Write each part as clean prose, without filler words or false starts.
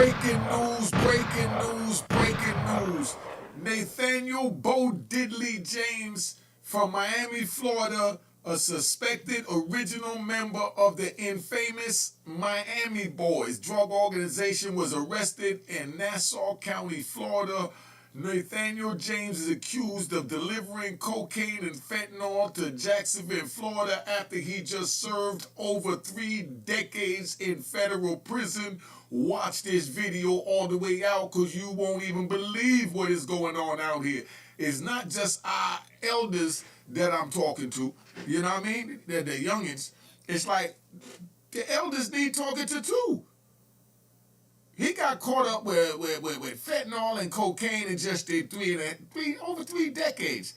Breaking news, breaking news, breaking news. Nathaniel Bo Didley James from Miami, Florida, a suspected original member of the infamous Miami Boys drug organization, was arrested in Nassau County, Florida. Nathaniel James is accused of delivering cocaine and fentanyl to Jacksonville, Florida, after he just served over 3 decades in federal prison. Watch this video all the way out, because you won't even believe what is going on out here. It's not just our elders that I'm talking to, you know what I mean? They're the youngins. It's like the elders need talking to too. He got caught up with fentanyl and cocaine in just over 3 decades.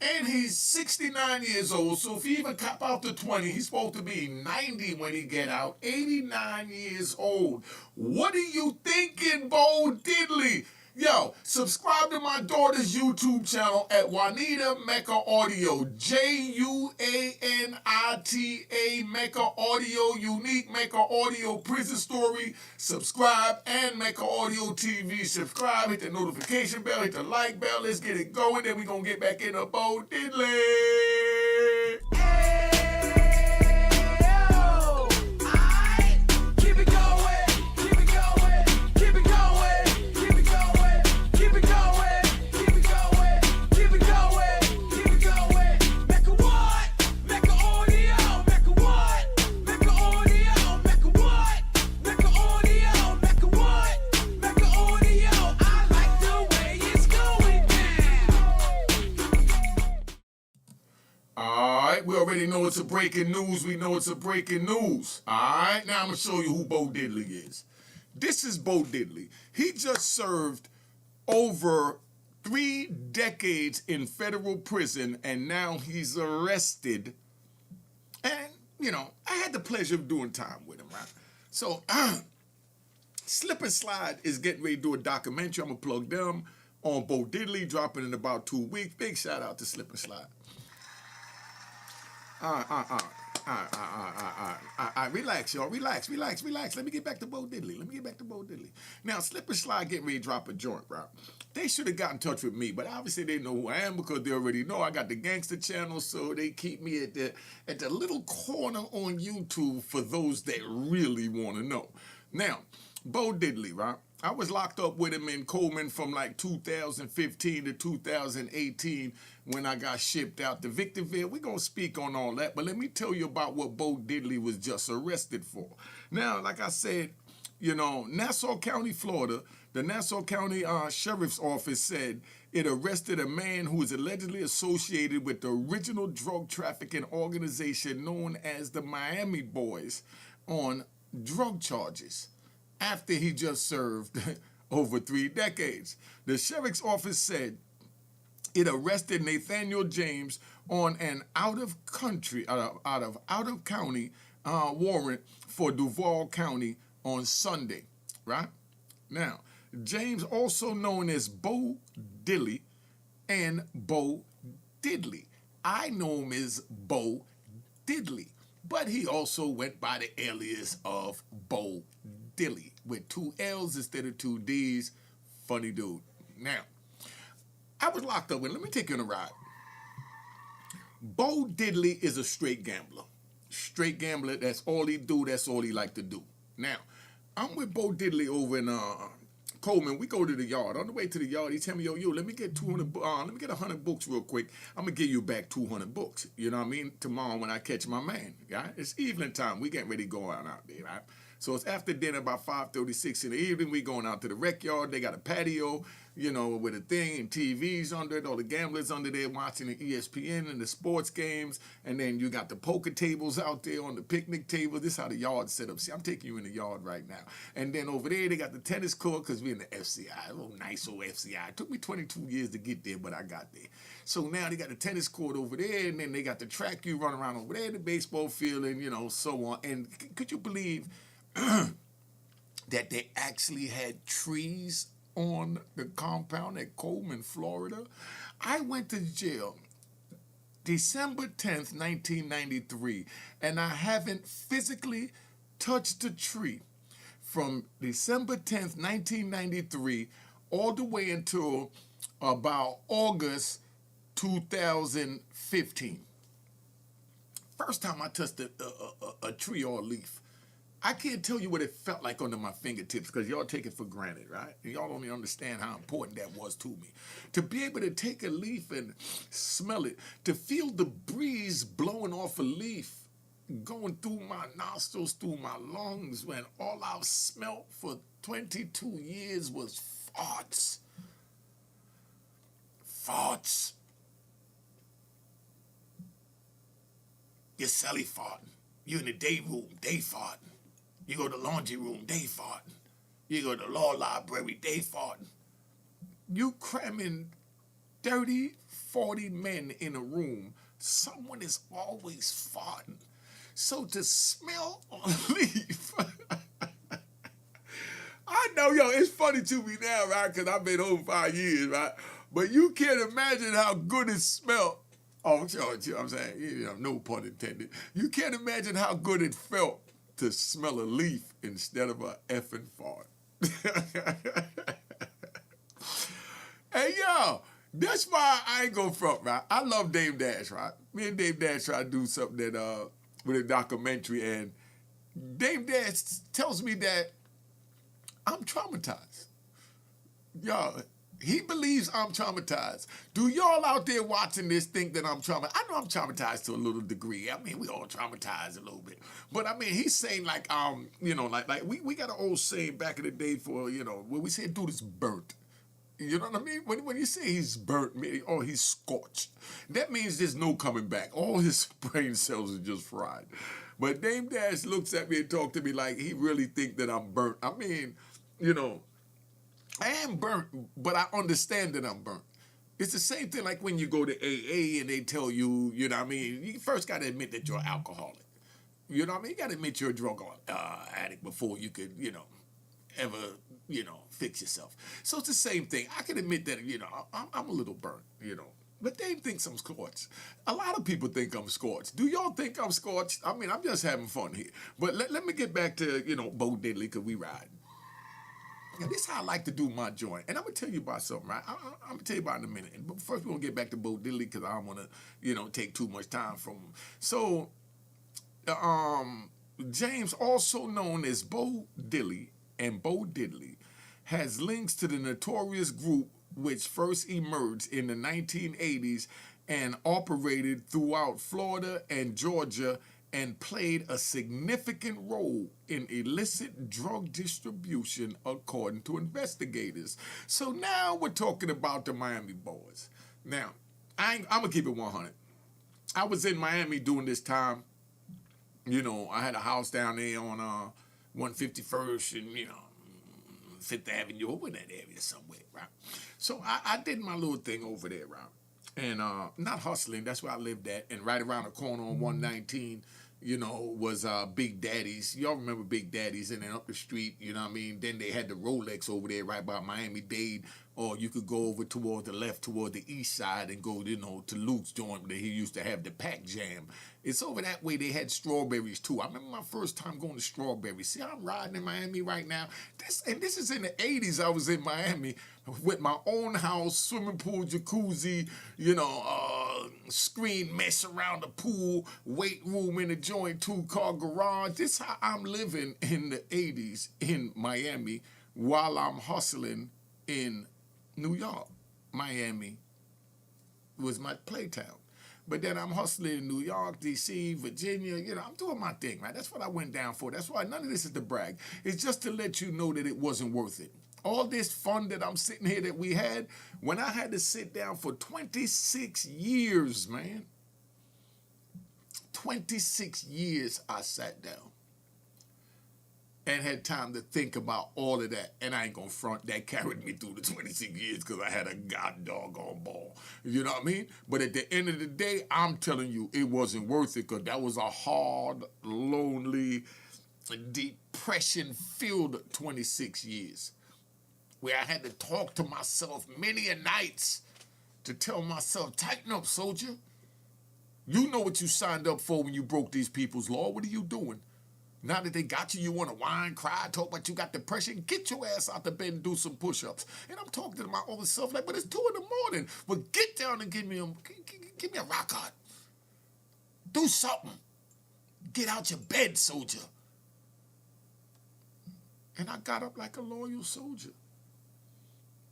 And he's 69 years old, so if he even cop out to 20, he's supposed to be 90 when he get out. 89 years old. What are you thinking, Bo Didley? Yo, subscribe to my daughter's YouTube channel at Juanita Mecca Audio. Juanita Mecca Audio, Unique Mecca Audio Prison Story. Subscribe, and Mecca Audio TV. Subscribe, hit the notification bell, hit the like bell. Let's get it going. Then we're going to get back into Bo Didley. We already know it's a breaking news. We know it's a breaking news. All right, now I'm going to show you who Bo Didley is. This is Bo Didley. He just served over 3 decades in federal prison, and now he's arrested. And, you know, I had the pleasure of doing time with him, right? So, Slip and Slide is getting ready to do a documentary. I'm going to plug them on Bo Didley, dropping in about 2 weeks. Big shout out to Slip and Slide. Relax, y'all. Relax. Let me get back to Bo Didley. Now, Slip and Slide getting ready to drop a joint, right? They should have got in touch with me, but obviously they know who I am, because they already know I got the gangster channel, so they keep me at the little corner on YouTube for those that really want to know. Now, Bo Didley, right? I was locked up with him in Coleman from like 2015 to 2018 when I got shipped out to Victorville. We're going to speak on all that, but let me tell you about what Bo Didley was just arrested for. Now, like I said, you know, Nassau County, Florida, the Nassau County Sheriff's Office said it arrested a man who is allegedly associated with the original drug trafficking organization known as the Miami Boys on drug charges, after he just served over 3 decades. The sheriff's office said it arrested Nathaniel James on an out-of-county warrant for Duval County on Sunday, right? Now, James, also known as Bo Didley and Bo Didley. I know him as Bo Didley, but he also went by the alias of Bo Didley with 2 L's instead of 2 D's. Funny dude. Now, I was locked up with, let me take you on a ride. Bo Didley is a straight gambler. Straight gambler, that's all he do, that's all he like to do. Now, I'm with Bo Didley over in Coleman. We go to the yard. On the way to the yard, he tell me, yo, let me get 100 books real quick. I'm gonna give you back 200 books. You know what I mean? Tomorrow when I catch my man, right? It's evening time. We getting ready to go out there, right? So it's after dinner, about 5:36 in the evening. We going out to the rec yard. They got a patio, you know, with a thing and TVs under it. All the gamblers under there watching the ESPN and the sports games. And then you got the poker tables out there on the picnic table. This is how the yard set up. See, I'm taking you in the yard right now. And then over there, they got the tennis court, because we're in the FCI. Oh, nice old FCI. It took me 22 years to get there, but I got there. So now they got the tennis court over there, and then they got the track you run around over there, the baseball field, and, you know, so on. And could you believe that they actually had trees on the compound at Coleman, Florida? I went to jail December 10th, 1993, and I haven't physically touched a tree from December 10th, 1993, all the way until about August 2015. First time I touched a tree or a leaf. I can't tell you what it felt like under my fingertips because y'all take it for granted, right? And y'all don't even understand how important that was to me. To be able to take a leaf and smell it, to feel the breeze blowing off a leaf, going through my nostrils, through my lungs, when all I've smelt for 22 years was farts. Farts. You're celly farting. You in the day room, day farting. You go to the laundry room, day farting. You go to the law library, day farting. You cramming 30, 40 men in a room, someone is always farting. So to smell a leaf, I know, yo, it's funny to me now, right? Because I've been home 5 years, right? But you can't imagine how good it smelled. Oh, sure, I'm saying, you know, no pun intended. You can't imagine how good it felt to smell a leaf instead of a effing fart. Hey, yo, that's why I ain't going front, right? I love Dame Dash, right? Me and Dame Dash try to do something that with a documentary, and Dame Dash tells me that I'm traumatized. Y'all, he believes I'm traumatized. Do y'all out there watching this think that I'm traumatized? I know I'm traumatized to a little degree. I mean, we all traumatized a little bit. But I mean, he's saying like, you know, like we got an old saying back in the day for, you know, when we say dude is burnt. You know what I mean? When you say he's burnt, or he's scorched, that means there's no coming back. All his brain cells are just fried. But Dame Dash looks at me and talks to me like he really think that I'm burnt. I mean, you know, I am burnt, but I understand that I'm burnt. It's the same thing like when you go to AA and they tell you, you know what I mean, you first got to admit that you're an alcoholic. You know what I mean? You got to admit you're a drug addict before you could, you know, ever, you know, fix yourself. So it's the same thing. I can admit that, you know, I'm a little burnt, you know. But Dave thinks I'm scorched. A lot of people think I'm scorched. Do y'all think I'm scorched? I mean, I'm just having fun here. But let me get back to, you know, Bo Didley, because we ride. Now, this is how I like to do my joint. And I'm going to tell you about something, right? I'm going to tell you about it in a minute. But first, we're going to get back to Bo Didley because I don't want to, you know, take too much time from him. So, James, also known as Bo Didley and Bo Didley, has links to the notorious group which first emerged in the 1980s and operated throughout Florida and Georgia and played a significant role in illicit drug distribution, according to investigators. So now we're talking about the Miami Boys. Now, I'm going to keep it 100. I was in Miami during this time. You know, I had a house down there on 151st and, you know, Fifth Avenue, over in that area somewhere, right? So I did my little thing over there, right? And not hustling, that's where I lived at. And right around the corner on 119, you know, was Big Daddy's. Y'all remember Big Daddy's? And then up the street, you know what I mean? Then they had the Rolex over there right by Miami-Dade. Or you could go over toward the left, toward the east side, and go, you know, to Luke's joint where he used to have the Pac Jam. It's over that way. They had Strawberries, too. I remember my first time going to Strawberries. See, I'm riding in Miami right now. This is in the 80s. I was in Miami with my own house, swimming pool, jacuzzi, you know, screen mesh around the pool, weight room in the joint, 2-car garage. This is how I'm living in the 80s in Miami while I'm hustling in New York. Miami was my playtown. But then I'm hustling in New York, D.C., Virginia. You know, I'm doing my thing, right? That's what I went down for. That's why none of this is to brag. It's just to let you know that it wasn't worth it. All this fun that I'm sitting here that we had, when I had to sit down for 26 years, man. 26 years I sat down and had time to think about all of that. And I ain't gonna front, that carried me through the 26 years because I had a god doggone ball. You know what I mean? But at the end of the day, I'm telling you, it wasn't worth it because that was a hard, lonely, depression-filled 26 years where I had to talk to myself many a nights to tell myself, tighten up, soldier. You know what you signed up for when you broke these people's law. What are you doing? Now that they got you, you want to whine, cry, talk about you got depression. Get your ass out the bed and do some push-ups. And I'm talking to my older self like, but it's 2 in the morning. Well, get down and give me a rock hard. Do something. Get out your bed, soldier. And I got up like a loyal soldier.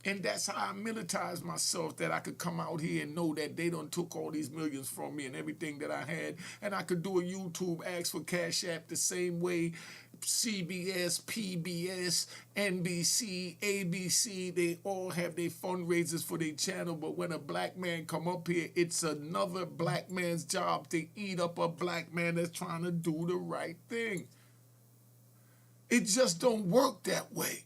And that's how I militarized myself, that I could come out here and know that they done took all these millions from me and everything that I had. And I could do a YouTube, ask for Cash App the same way CBS, PBS, NBC, ABC, they all have their fundraisers for their channel. But when a black man come up here, it's another black man's job to eat up a black man that's trying to do the right thing. It just don't work that way.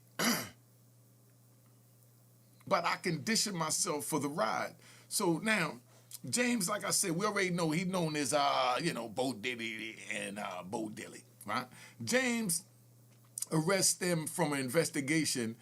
But I condition myself for the ride. So now, James, like I said, we already know he's known as, Bo Didley and Bo Didley, right? James arrests them from an investigation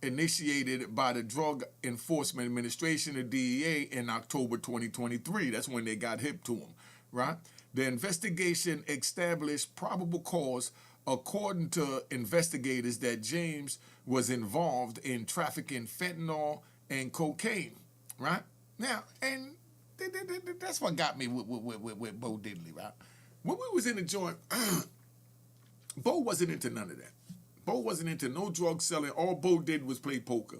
initiated by the Drug Enforcement Administration, the DEA, in October 2023. That's when they got hip to him, right? The investigation established probable cause, according to investigators, that James was involved in trafficking fentanyl and cocaine, right? Now, and that's what got me with Bo Didley, right? When we was in the joint, Bo wasn't into none of that. Bo wasn't into no drug selling. All Bo did was play poker.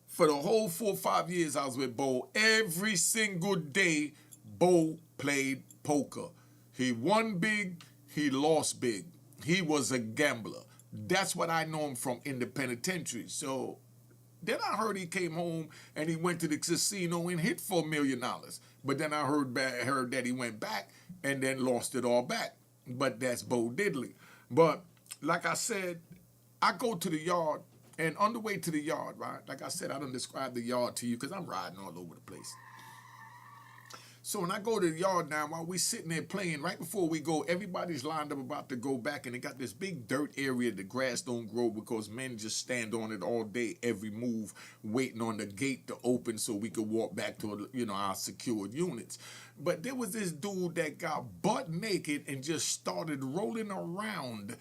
For the whole 4 or 5 years I was with Bo, every single day, Bo played poker. He won big, he lost big. He was a gambler. That's what I know him from in the penitentiary. So then I heard he came home and he went to the casino and hit $4 million. But then I heard that he went back and then lost it all back. But that's Bo Didley. But like I said, I go to the yard, and on the way to the yard, right? Like I said, I done described the yard to you because I'm riding all over the place. So when I go to the yard now, while we sitting there playing, right before we go, everybody's lined up about to go back, and they got this big dirt area. The grass don't grow because men just stand on it all day, every move, waiting on the gate to open so we could walk back to, our secured units. But there was this dude that got butt naked and just started rolling around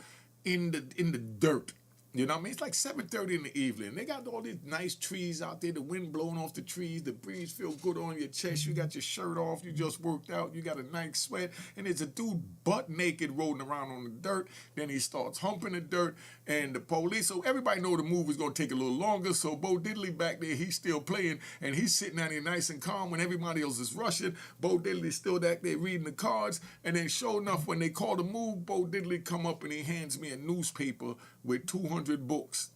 in the dirt. You know what I mean? It's like 7:30 in the evening. They got all these nice trees out there, the wind blowing off the trees, the breeze feel good on your chest, you got your shirt off, you just worked out, you got a nice sweat, and there's a dude butt naked rolling around on the dirt. Then he starts humping the dirt, and the police, so everybody know the move is going to take a little longer, so Bo Didley back there, he's still playing, and he's sitting down there nice and calm when everybody else is rushing. Bo Didley's still back there reading the cards, and then sure enough, when they call the move, Bo Didley come up and he hands me a newspaper with 200 books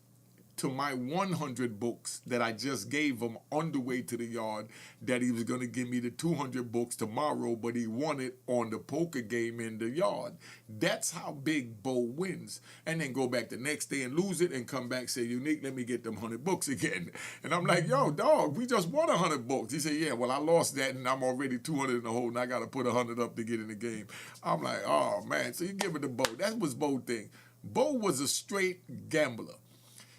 to my 100 books that I just gave him on the way to the yard, that he was going to give me the 200 books tomorrow, but he won it on the poker game in the yard. That's how big Bo wins. And then go back the next day and lose it and come back, say, Unique, let me get them 100 books again. And I'm like, yo, dog, we just won 100 books. He said, yeah, well, I lost that and I'm already 200 in the hole and I got to put 100 up to get in the game. I'm like, oh, man. So you give it to Bo. That was Bo's thing. Bo was a straight gambler.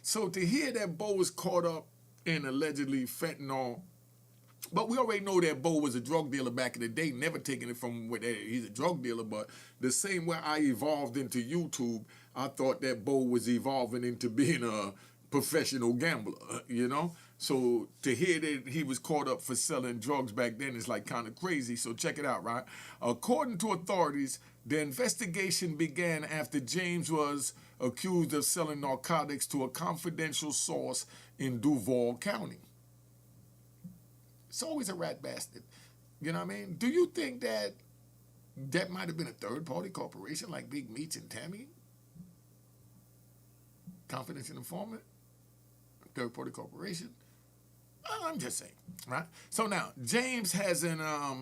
So to hear that Bo was caught up in allegedly fentanyl, but we already know that Bo was a drug dealer back in the day, never taking it from where he's a drug dealer, but the same way I evolved into YouTube, I thought that Bo was evolving into being a professional gambler, So to hear that he was caught up for selling drugs back then is like kind of crazy. So check it out, right? According to authorities, the investigation began after James was accused of selling narcotics to a confidential source in Duval County. It's always a rat bastard. You know what I mean? Do you think that might have been a third-party corporation like Big Meats and Tammy? Confidential informant? Third-party corporation? I'm just saying, right? So now, James has an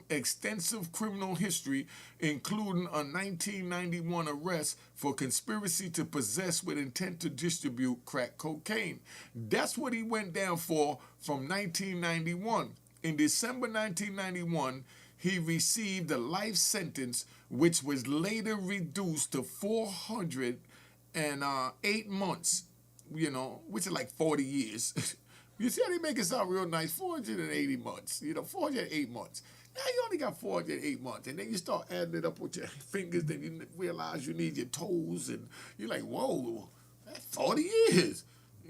extensive criminal history, including a 1991 arrest for conspiracy to possess with intent to distribute crack cocaine. That's what he went down for from 1991. In December 1991, he received a life sentence, which was later reduced to 408 months, which is like 40 years. You see how they make it sound real nice? 480 months, 408 months. Now you only got 408 months, and then you start adding it up with your fingers, then you realize you need your toes, and you're like, whoa, that's 40 years.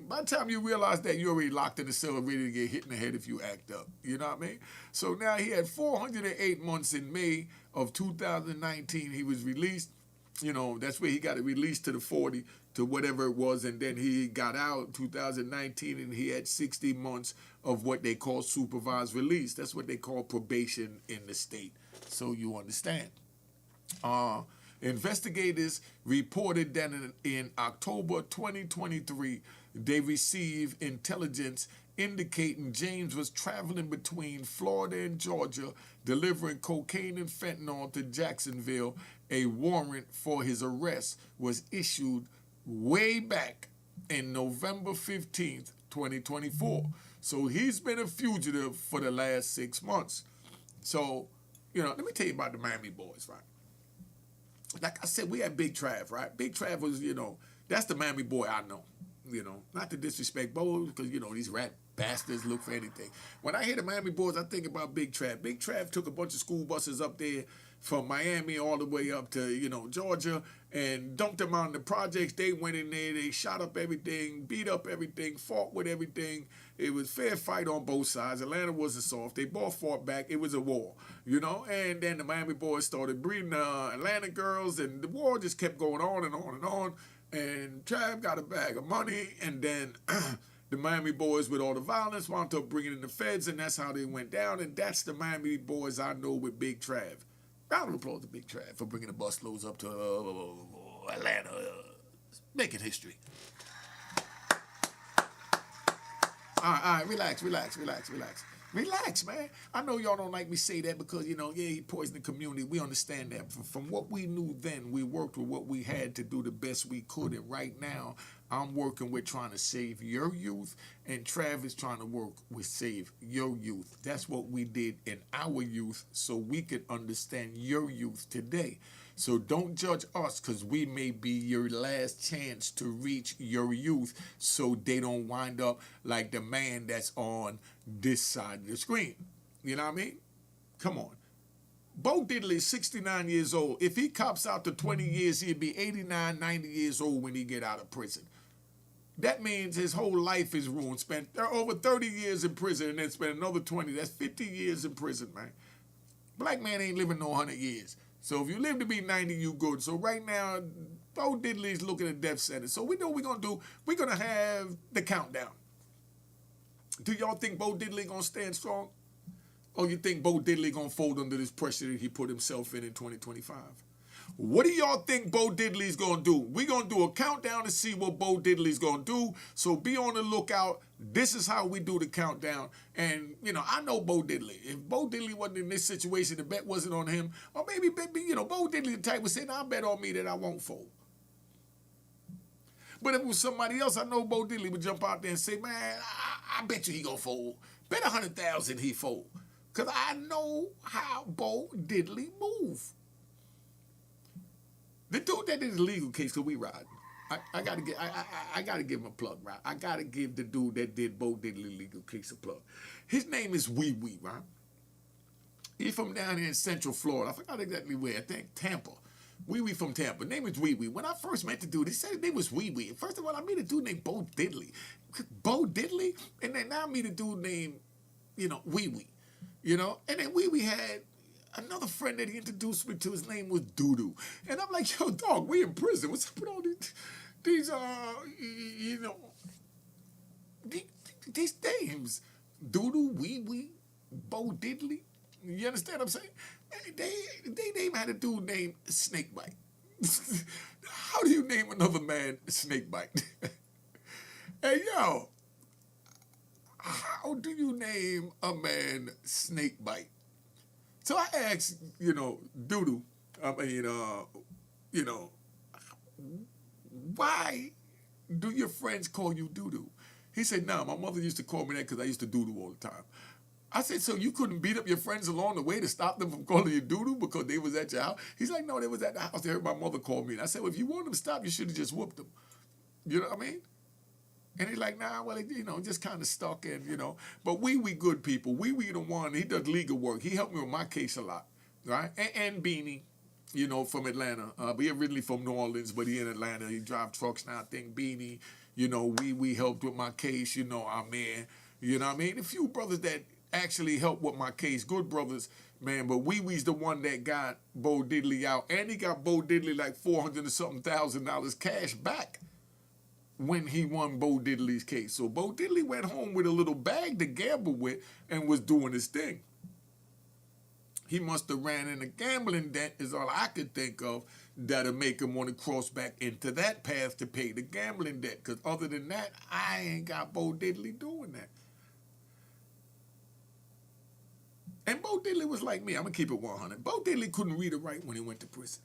By the time you realize that, you're already locked in the cell, ready to get hit in the head if you act up. You know what I mean? So now he had 408 months in May of 2019. He was released. You know, that's where he got it released to the 40 to whatever it was, and then he got out in 2019, and he had 60 months of what they call supervised release. That's what they call probation in the state, so you understand. Investigators reported that in October 2023, they received intelligence indicating James was traveling between Florida and Georgia, delivering cocaine and fentanyl to Jacksonville. A warrant for his arrest was issued way back in November 15th, 2024. So he's been a fugitive for the last 6 months. So, you know, let me tell you about the Miami Boys, right? Like I said, we had Big Trav, right? Big Trav was, you know, that's the Miami boy I know. You know, not to disrespect Bo, because, you know, these rat bastards look for anything. When I hear the Miami Boys, I think about Big Trav. Big Trav took a bunch of school buses up there from Miami all the way up to, you know, Georgia, and dumped them out in the projects. They went in there, they shot up everything, beat up everything, fought with everything. It was fair fight on both sides. Atlanta wasn't soft. They both fought back. It was a war, you know? And then the Miami Boys started breeding Atlanta girls, and the war just kept going on and on and on. And Trav got a bag of money, and then the Miami Boys, with all the violence, wound up bringing in the feds, and that's how they went down. And that's the Miami Boys I know with Big Trav. Round of applause to Big Trav for bringing the busloads up to Atlanta, making history. All right, relax. Relax, man. I know y'all don't like me say that because, you know, yeah, he poisoned the community. We understand that. From what we knew then, we worked with what we had to do the best we could. And right now, I'm working with trying to save your youth, and Travis trying to work with save your youth. That's what we did in our youth so we could understand your youth today. So don't judge us, because we may be your last chance to reach your youth so they don't wind up like the man that's on this side of the screen. You know what I mean? Come on. Bo Didley is 69 years old. If he cops out to 20 years, he'd be 89, 90 years old when he get out of prison. That means his whole life is ruined. Spent over 30 years in prison and then spent another 20. That's 50 years in prison, man. Black man ain't living no 100 years. So if you live to be 90, you good. So right now, Bo Didley is looking at death sentence. So we know what we're going to do. We're going to have the countdown. Do y'all think Bo Didley going to stand strong? Or you think Bo Didley going to fold under this pressure that he put himself in 2025? What do y'all think Bo Diddley's going to do? We're going to do a countdown to see what Bo Diddley's going to do. So be on the lookout. This is how we do the countdown. And, you know, I know Bo Didley. If Bo Didley wasn't in this situation, the bet wasn't on him. Or maybe you know, Bo Didley the type would say, "Nah, bet on me that I won't fold." But if it was somebody else, I know Bo Didley would jump out there and say, "Man, I bet you he going to fold. Bet 100,000 he fold." Because I know how Bo Didley move. The dude that did the legal case, because we ride. I gotta give him a plug, right? I gotta give the dude that did Bo Didley legal case a plug. His name is Wee Wee, right? He's from down here in Central Florida. I forgot exactly where. I think Tampa. Wee Wee from Tampa. Name is Wee Wee. When I first met the dude, he said his name was Wee Wee. First of all, I meet a dude named Bo Didley. Bo Didley? And then now I meet a dude named, you know, Wee Wee. You know? And then Wee Wee had another friend that he introduced me to. His name was Doodoo. And I'm like, "Yo, dog, we in prison. What's up with all these you know, these names? Doodoo, Wee Wee, Bo Didley." You understand what I'm saying? They had a dude named Snakebite. How do you name another man Snakebite? Hey, yo, how do you name a man Snakebite? So I asked, you know, Doodoo, you know, why do your friends call you Doodoo? He said, "Nah, my mother used to call me that because I used to doodoo all the time." I said, "So you couldn't beat up your friends along the way to stop them from calling you Doodoo because they was at your house?" He's like, "No, they was at the house. They heard my mother call me." And I said, "Well, if you wanted them to stop, you should have just whooped them." You know what I mean? And he's like, nah, well, you know, just kind of stuck in, you know. But we good people. We the one. He does legal work. He helped me with my case a lot, right? And Beanie, you know, from Atlanta. But he originally from New Orleans, but he in Atlanta. He drive trucks now. I think Beanie, you know, we helped with my case. You know, our man. You know what I mean? A few brothers that actually helped with my case. Good brothers, man. But We's the one that got Bo Didley out. And he got Bo Didley like $400 and something thousand cash back when he won Bo Diddley's case. So Bo Didley went home with a little bag to gamble with and was doing his thing. He must have ran in a gambling debt is all I could think of that'll make him want to cross back into that path to pay the gambling debt. Because other than that, I ain't got Bo Didley doing that. And Bo Didley was like me. I'm going to keep it 100. Bo Didley couldn't read or write when he went to prison.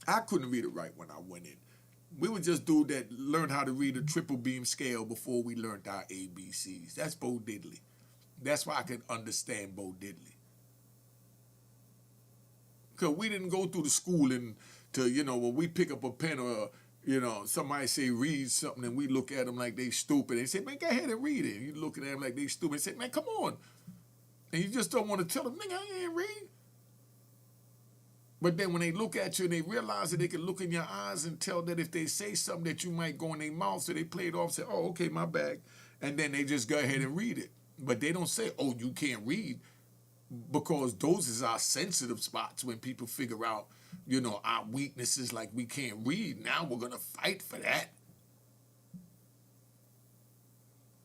I couldn't read or write when I went in. We were just dude that learned how to read a triple beam scale before we learned our ABCs. That's Bo Didley. That's why I could understand Bo Didley. Because we didn't go through the schooling to, you know, when we pick up a pen or, you know, somebody say read something and we look at them like they stupid. They say, man, go ahead and read it. You look at them like they stupid and say, man, come on. And you just don't want to tell them, nigga, I ain't read. But then when they look at you and they realize that they can look in your eyes and tell that if they say something that you might go in their mouth, so they play it off, say, oh, okay, my bad. And then they just go ahead and read it. But they don't say, oh, you can't read, because those is our sensitive spots when people figure out, you know, our weaknesses, like we can't read. Now we're going to fight for that.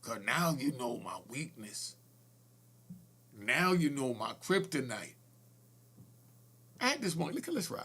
Because now you know my weakness. Now you know my kryptonite. I had this one, look at this ride.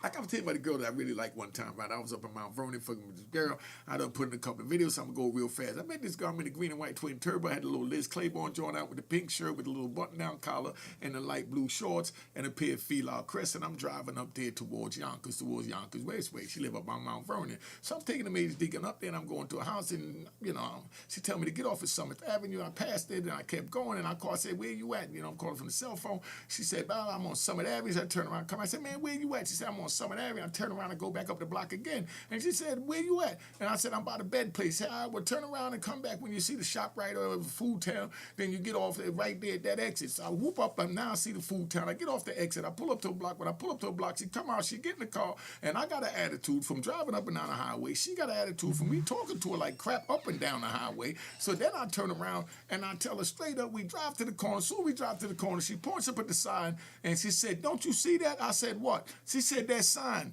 Like I was telling you about the girl that I really liked one time, right? I was up in Mount Vernon fucking with this girl. I done put in a couple of videos, so I'm going to go real fast. I met this girl, I'm in the green and white twin turbo. I had a little Liz Claiborne joint out with the pink shirt with a little button-down collar and the light blue shorts and a pair of Fila Crest. And I'm driving up there towards Yonkers Raceway. She live up on Mount Vernon. So I'm taking the Major Deacon up there and I'm going to a house and, you know, she tell me to get off at Summit Avenue. I passed it and I kept going and I called, I said, where you at? You know, I'm calling from the cell phone. She said, well, I'm on Summit Avenue. So I turned around, come. I said, man, where you at? She said, I'm on Summit Avenue. I turned around and go back up the block again. And she said, where you at? And I said, I'm by the bed place. She said, all right, well, turn around and come back when you see the shop right or the food town. Then you get off right there at that exit. So I whoop up and now I see the food town. I get off the exit. I pull up to a block. When I pull up to a block, she come out, she get in the car. And I got an attitude from driving up and down the highway. She got an attitude from me talking to her like crap up and down the highway. So then I turn around and I tell her straight up, we drive to the corner. So we drive to the corner. She points up at the sign and she said, don't you see that? I said, what? She said, that sign.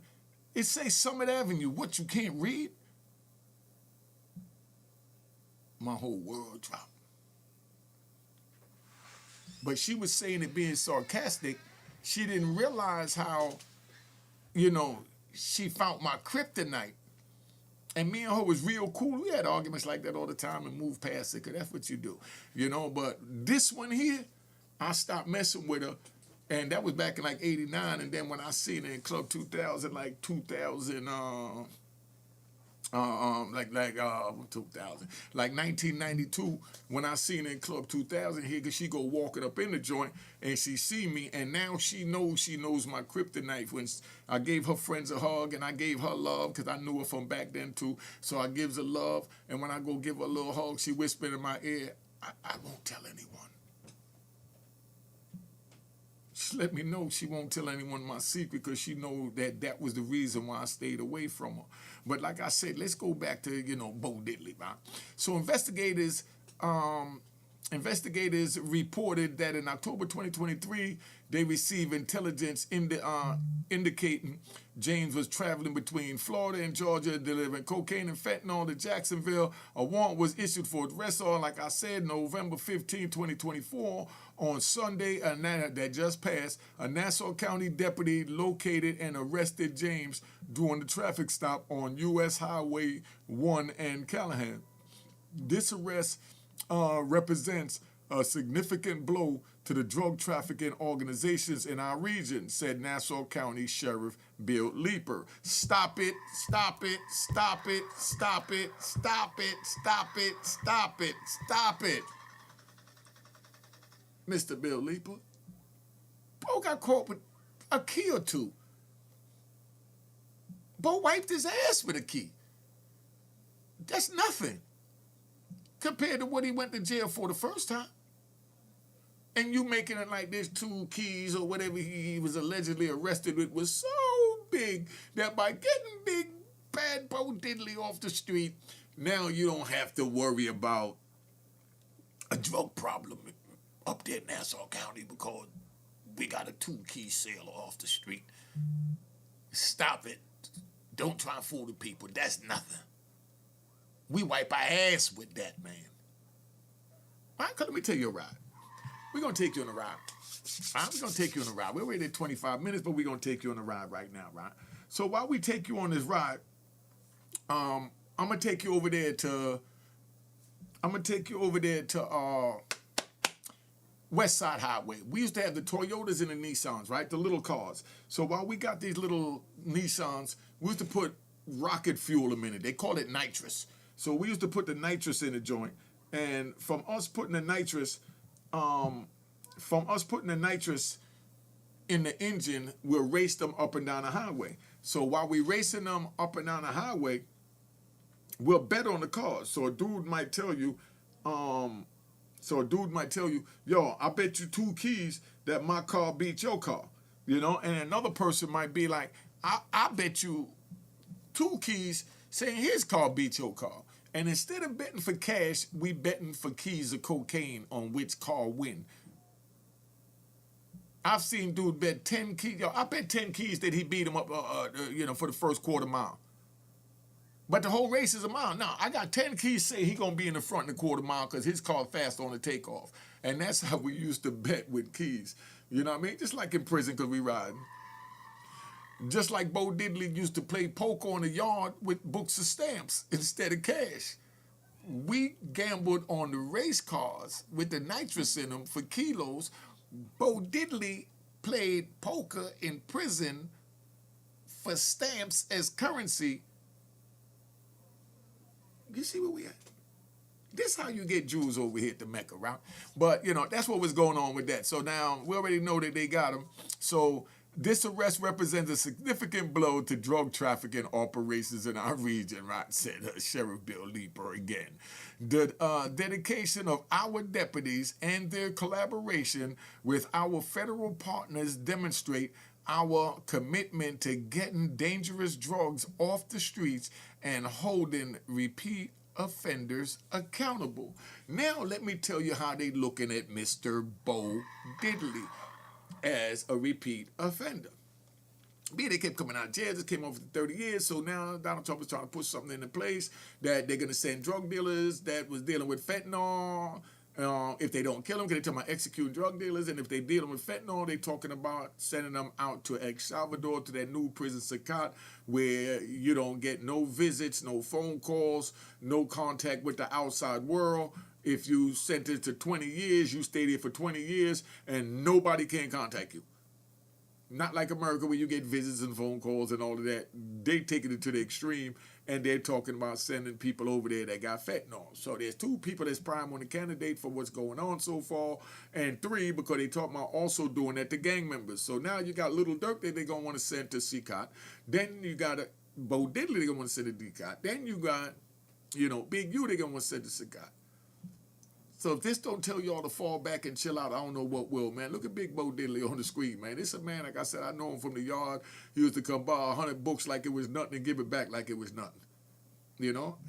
It says Summit Avenue. What, you can't read? My whole world dropped. But she was saying it being sarcastic. She didn't realize how, you know, she found my kryptonite. And me and her was real cool. We had arguments like that all the time and moved past it, because that's what you do. You know, but this one here, I stopped messing with her. And that was back in like 89. And then when I seen her in Club 2000, like 2000, like 1992, when I seen her in Club 2000 here, because she go walking up in the joint and she see me, and now she knows my kryptonite. When I gave her friends a hug and I gave her love, because I knew her from back then too, so I gives her love, and when I go give her a little hug, she whispered in my ear, I won't tell anyone. She let me know she won't tell anyone my secret, because she know that was the reason why I stayed away from her. But like I said, let's go back to, you know, Bo Didley, right? So investigators reported that in October 2023, they received intelligence indicating James was traveling between Florida and Georgia, delivering cocaine and fentanyl to Jacksonville. A warrant was issued for arrest on, like I said, November 15, 2024. On Sunday, that just passed, a Nassau County deputy located and arrested James during the traffic stop on U.S. Highway 1 and Callahan. This arrest represents a significant blow to the drug trafficking organizations in our region, said Nassau County Sheriff Bill Leeper. Stop it, stop it, stop it, stop it, stop it, stop it, stop it, stop it. Mr. Bill Leeper. Bo got caught with a key or two. Bo wiped his ass with a key. That's nothing compared to what he went to jail for the first time. And you making it like this 2 keys or whatever he was allegedly arrested with was so big that by getting big bad Bo Didley off the street, now you don't have to worry about a drug problem up there in Nassau County because we got a 2-key sailor off the street. Stop it. Don't try and fool the people. That's nothing. We wipe our ass with that, man. All right, let me tell you a ride. We're going to take you on a ride. All right, we're going to take you on a ride. We're already at 25 minutes, but we're going to take you on a ride right now, right? So while we take you on this ride, I'm going to take you over there to West Side Highway. We used to have the Toyotas and the Nissans, right? The little cars. So while we got these little Nissans, we used to put rocket fuel in it. They call it nitrous. So we used to put the nitrous in the joint. And from us putting the nitrous in the engine, we'll race them up and down the highway. So while we racing them up and down the highway, we'll bet on the cars. So a dude might tell you, yo, I bet you 2 keys that my car beats your car, you know? And another person might be like, I bet you 2 keys saying his car beats your car. And instead of betting for cash, we betting for keys of cocaine on which car win. I've seen dude bet 10 keys. Yo, I bet 10 keys that he beat him up, for the first quarter mile. But the whole race is a mile. Now, I got 10 keys say he going to be in the front in the quarter mile because his car fast on the takeoff. And that's how we used to bet with keys. You know what I mean? Just like in prison because we riding. Just like Bo Didley used to play poker on the yard with books of stamps instead of cash. We gambled on the race cars with the nitrous in them for kilos. Bo Didley played poker in prison for stamps as currency. You see where we at? This how you get Jews over here at the Mecca, right? But, that's what was going on with that. So now we already know that they got him. So this arrest represents a significant blow to drug trafficking operations in our region, right? Said Sheriff Bill Leeper again. The dedication of our deputies and their collaboration with our federal partners demonstrate our commitment to getting dangerous drugs off the streets and holding repeat offenders accountable. Now let me tell you how they looking at Mr. Bo Didley as a repeat offender. They kept coming out of jail, just came over for 30 years, so now Donald Trump is trying to put something into place that they're going to send drug dealers that was dealing with fentanyl. If they don't kill them, they're talking about executing drug dealers, and if they dealing with fentanyl, they're talking about sending them out to El Salvador, to that new prison Sacat, where you don't get no visits, no phone calls, no contact with the outside world. If you sentenced to 20 years, you stay there for 20 years, and nobody can contact you. Not like America where you get visits and phone calls and all of that. They taking it to the extreme, and they're talking about sending people over there that got fentanyl. So there's 2 people that's prime on the candidate for what's going on so far, and 3 because they talking about also doing that to gang members. So now you got Little Dirk that they're going to want to send to Sacat. Then you got Bo Didley they're going to want to send to Sacat. Then you got, Big U they're going to want to send to Sacat. So if this don't tell y'all to fall back and chill out, I don't know what will, man. Look at Big Bo Didley on the screen, man. This a man, like I said, I know him from the yard. He used to come buy 100 books like it was nothing and give it back like it was nothing.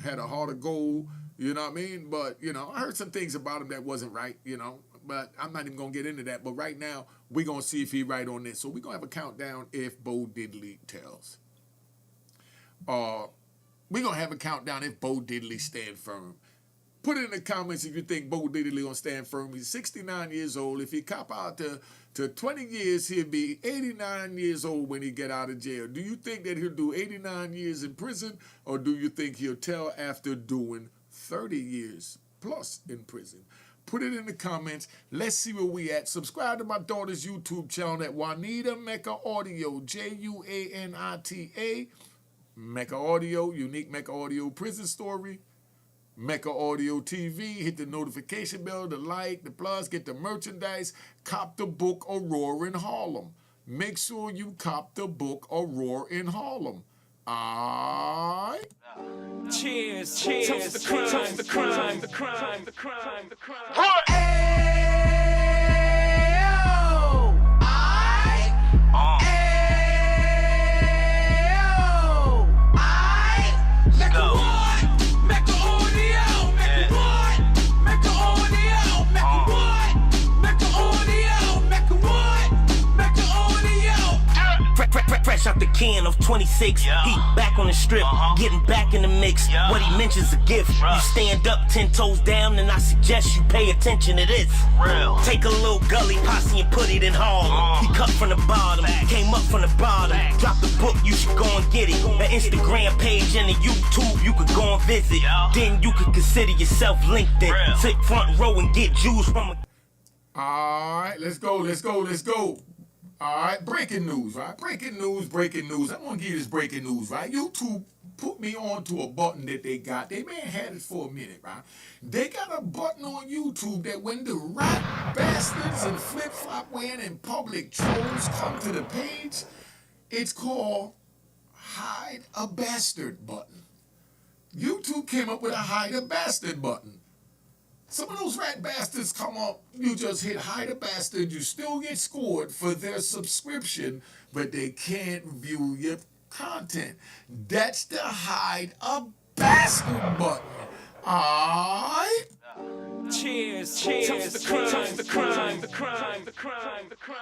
Had a heart of gold, you know what I mean? But, I heard some things about him that wasn't right, But I'm not even going to get into that. But right now, we're going to see if he's right on this. So we're going to have a countdown if Bo Didley tells. We're going to have a countdown if Bo Didley stand firm. Put it in the comments if you think Bo Didley gonna stand firm. He's 69 years old. If he cop out to 20 years, he'll be 89 years old when he get out of jail. Do you think that he'll do 89 years in prison, or do you think he'll tell after doing 30 years plus in prison? Put it in the comments. Let's see where we at. Subscribe to my daughter's YouTube channel at Juanita Mecca Audio, Juanita Mecca Audio, Unique Mecca Audio Prison Story. Mecca Audio TV, hit the notification bell, the like, the plus, get the merchandise, cop the book Aurora in Harlem. Make sure you cop the book Aurora in Harlem. Alright? Cheers. cheers, toast the crime, toast the crime, the crime, the crime, the crime. Fresh out the can of 26, yeah. Heat back on the strip, getting back in the mix. Yeah. What he mentions a gift. Bruh. You stand up 10 toes down, and I suggest you pay attention to this. Real. Take a little gully posse and put it in Harlem. He cut from the bottom, came up from the bottom. Drop the book, you should go and get it. An Instagram page and a YouTube you could go and visit. Yeah. Then you could consider yourself LinkedIn. Real. Sit front row and get Jews from a... Alright, let's go. All right, breaking news, right? Breaking news. I'm going to give you this breaking news, right? YouTube put me on to a button that they got. They may have had it for a minute, right? They got a button on YouTube that when the rap bastards and flip-flop wearing and public trolls come to the page, it's called Hide a Bastard button. YouTube came up with a Hide a Bastard button. Some of those rat bastards come up, you just hit Hide a Bastard, you still get scored for their subscription, but they can't view your content. That's the Hide a Bastard button. Alright? Cheers, cheers, toast the crime, toast the crime, the crime, the crime, the crime.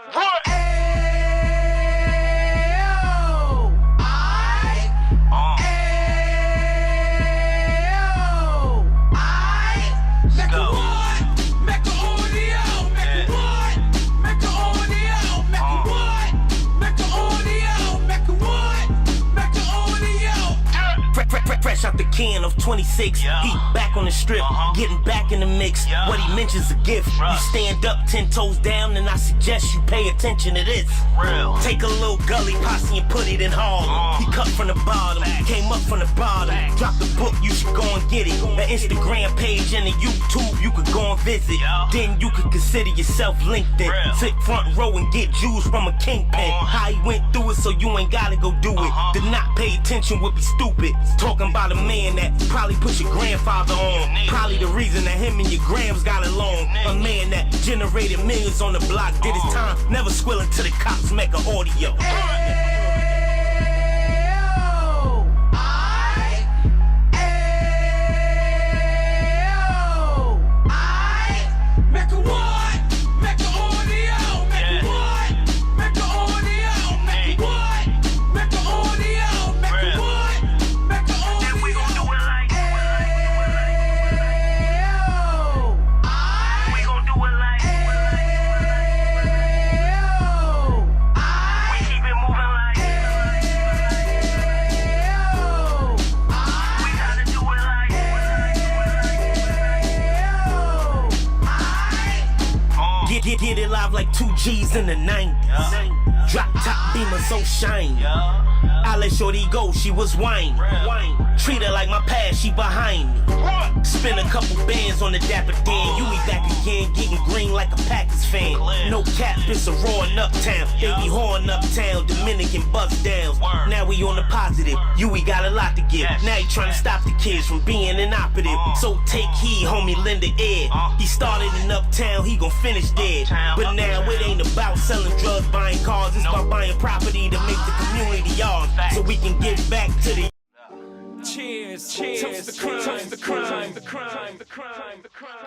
Fresh out the can of 26, yeah. Heat back on the strip, getting back in the mix. Yeah. What he mentions a gift. Bruh. You stand up 10 toes down, and I suggest you pay attention to this. Real. Take a little gully posse and put it in Harlem. He cut from the bottom, came up from the bottom. Drop the book, you should go and get it. An Instagram page and a YouTube you could go and visit. Yeah. Then you could consider yourself LinkedIn. Real. Sit front row and get Jews from a kingpin. How he went through it, so you ain't gotta go do it. To not pay attention would be stupid. Talking about a man that probably put your grandfather on. Probably the reason that him and your grams got along. A man that generated millions on the block, did his time, never squilling to the cops, make an audio. Get it live like 2 G's in the 90s. Drop top beamer so shiny. I let shorty go, she was whining. Treat her like my past, she behind me. Spin a couple bands on the dapper Dan. You be back again, getting green like a Packers fan. No cap, it's a roaring uptown. They be whoring uptown, Dominican bust downs. Now we on the positive, you we got a lot to give. Now he trying to stop the kids from being inoperative. So take heed, homie, lend a ear. He started in uptown, he gon' finish dead. But now it ain't about selling drugs, buying cars. It's about buying property to make the community yours, so we can get back to the... Cheers, cheers, toast the crime, the crime, the crime, the crime, the crime.